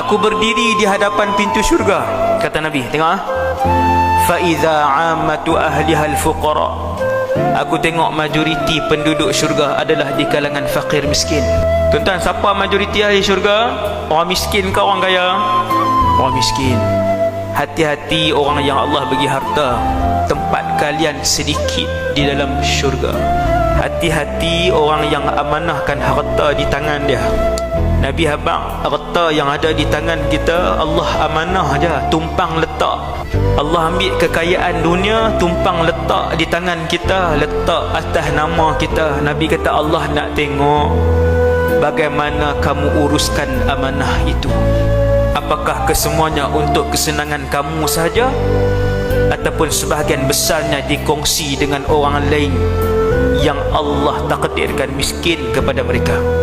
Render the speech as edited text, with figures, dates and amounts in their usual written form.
Aku berdiri di hadapan pintu syurga, kata Nabi. Tengok fa iza ammatu ahliha al-fuqara. Aku tengok majoriti penduduk syurga adalah di kalangan fakir miskin. Tuan-tuan, siapa majoriti ahli syurga? Orang miskin ke orang kaya? Orang miskin. Hati-hati orang yang Allah bagi harta, tempat kalian sedikit di dalam syurga. Hati-hati orang yang amanahkan harta di tangan dia. Nabi abang, harta yang ada di tangan kita Allah amanah aja, tumpang letak. Allah ambil kekayaan dunia, tumpang letak di tangan kita, letak atas nama kita. Nabi kata Allah nak tengok bagaimana kamu uruskan amanah itu. Apakah kesemuanya untuk kesenangan kamu sahaja, ataupun sebahagian besarnya dikongsi dengan orang lain yang Allah takdirkan miskin kepada mereka.